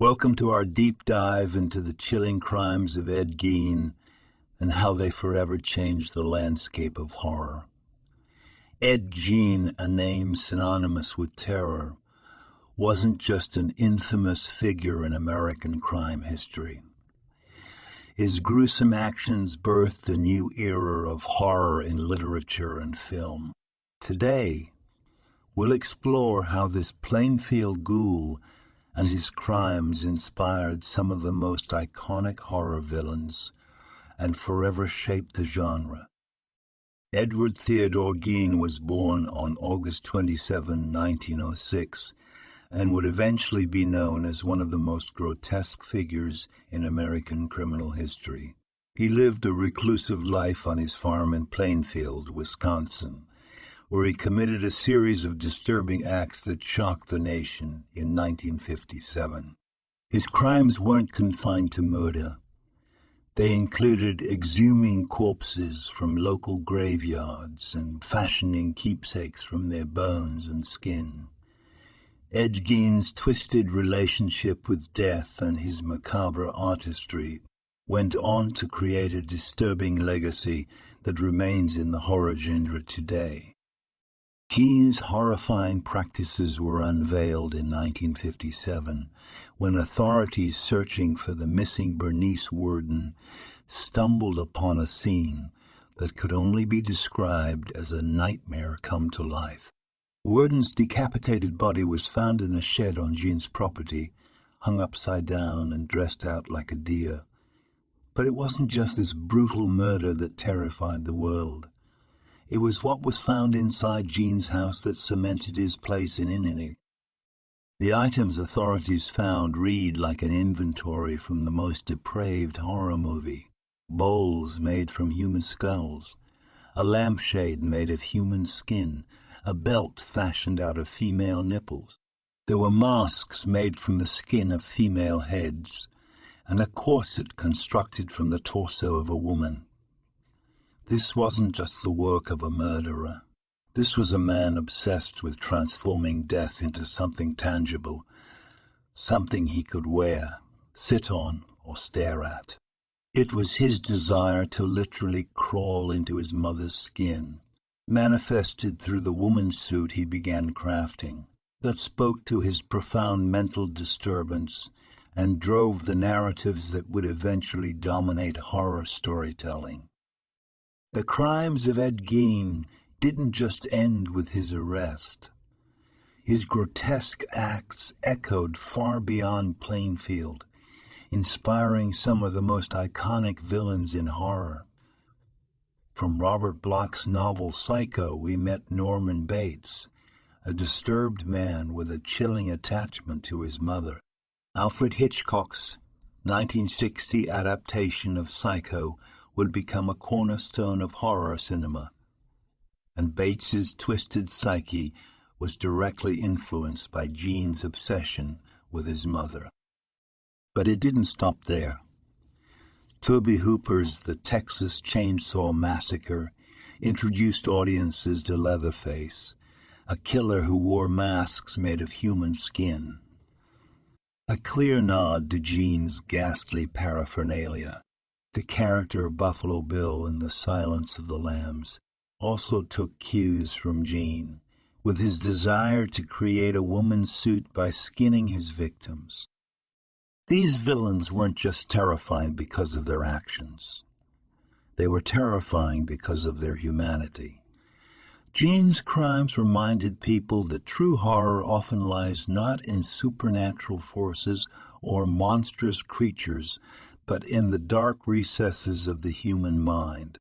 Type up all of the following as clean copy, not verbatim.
Welcome to our deep dive into the chilling crimes of Ed Gein and how they forever changed the landscape of horror. Ed Gein, a name synonymous with terror, wasn't just an infamous figure in American crime history. His gruesome actions birthed a new era of horror in literature and film. Today, we'll explore how this Plainfield ghoul and his crimes inspired some of the most iconic horror villains and forever shaped the genre. Edward Theodore Gein was born on August 27, 1906, and would eventually be known as one of the most grotesque figures in American criminal history. He lived a reclusive life on his farm in Plainfield, Wisconsin, where he committed a series of disturbing acts that shocked the nation in 1957. His crimes weren't confined to murder. They included exhuming corpses from local graveyards and fashioning keepsakes from their bones and skin. Ed Gein's twisted relationship with death and his macabre artistry went on to create a disturbing legacy that remains in the horror genre today. Gein's horrifying practices were unveiled in 1957 when authorities searching for the missing Bernice Worden stumbled upon a scene that could only be described as a nightmare come to life. Worden's decapitated body was found in a shed on Gein's property, hung upside down and dressed out like a deer. But it wasn't just this brutal murder that terrified the world. It was what was found inside Gein's house that cemented his place in infamy. The items authorities found read like an inventory from the most depraved horror movie. Bowls made from human skulls, a lampshade made of human skin, a belt fashioned out of female nipples. There were masks made from the skin of female heads, and a corset constructed from the torso of a woman. This wasn't just the work of a murderer. This was a man obsessed with transforming death into something tangible, something he could wear, sit on, or stare at. It was his desire to literally crawl into his mother's skin, manifested through the woman's suit he began crafting, that spoke to his profound mental disturbance and drove the narratives that would eventually dominate horror storytelling. The crimes of Ed Gein didn't just end with his arrest. His grotesque acts echoed far beyond Plainfield, inspiring some of the most iconic villains in horror. From Robert Bloch's novel Psycho, we met Norman Bates, a disturbed man with a chilling attachment to his mother. Alfred Hitchcock's 1960 adaptation of Psycho would become a cornerstone of horror cinema, and Bates's twisted psyche was directly influenced by Gein's obsession with his mother. But it didn't stop there. Tobe Hooper's The Texas Chainsaw Massacre introduced audiences to Leatherface, a killer who wore masks made of human skin. A clear nod to Gein's ghastly paraphernalia. The character of Buffalo Bill in The Silence of the Lambs also took cues from Gein, with his desire to create a woman's suit by skinning his victims. These villains weren't just terrifying because of their actions. They were terrifying because of their humanity. Gein's crimes reminded people that true horror often lies not in supernatural forces or monstrous creatures, but in the dark recesses of the human mind.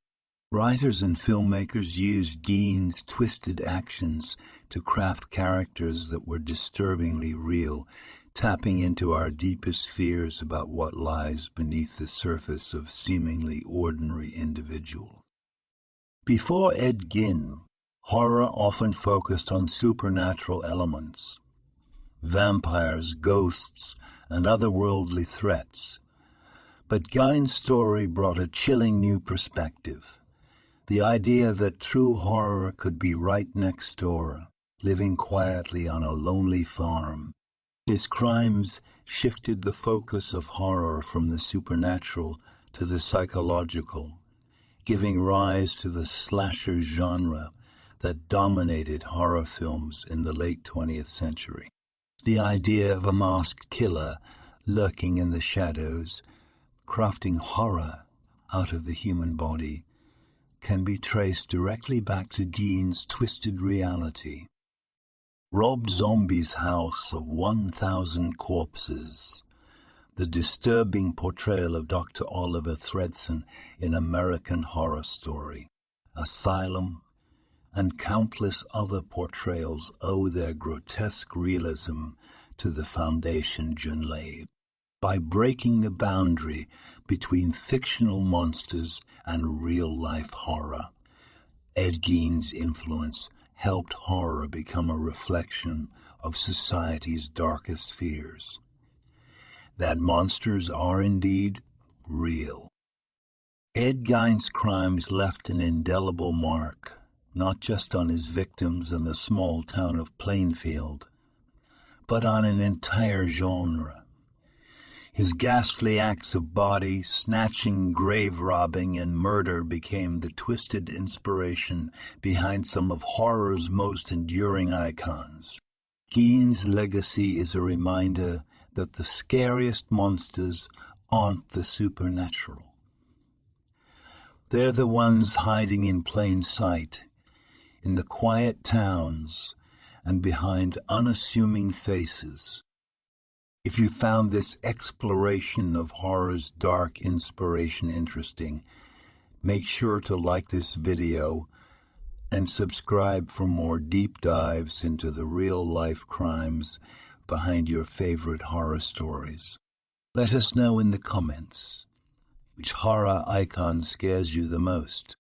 Writers and filmmakers used Gein's twisted actions to craft characters that were disturbingly real, tapping into our deepest fears about what lies beneath the surface of seemingly ordinary individuals. Before Ed Gein, horror often focused on supernatural elements, vampires, ghosts, and otherworldly threats. But Gein's story brought a chilling new perspective, the idea that true horror could be right next door, living quietly on a lonely farm. His crimes shifted the focus of horror from the supernatural to the psychological, giving rise to the slasher genre that dominated horror films in the late 20th century. The idea of a masked killer lurking in the shadows, crafting horror out of the human body, can be traced directly back to Gein's twisted reality. Rob Zombie's House of 1,000 Corpses, the disturbing portrayal of Dr. Oliver Thredson in American Horror Story, Asylum, and countless other portrayals owe their grotesque realism to the foundation Gein laid. By breaking the boundary between fictional monsters and real-life horror, Ed Gein's influence helped horror become a reflection of society's darkest fears. That monsters are indeed real. Ed Gein's crimes left an indelible mark, not just on his victims in the small town of Plainfield, but on an entire genre. His ghastly acts of body snatching, grave robbing, and murder became the twisted inspiration behind some of horror's most enduring icons. Gein's legacy is a reminder that the scariest monsters aren't the supernatural. They're the ones hiding in plain sight, in the quiet towns, and behind unassuming faces. If you found this exploration of horror's dark inspiration interesting, make sure to like this video and subscribe for more deep dives into the real-life crimes behind your favorite horror stories. Let us know in the comments which horror icon scares you the most.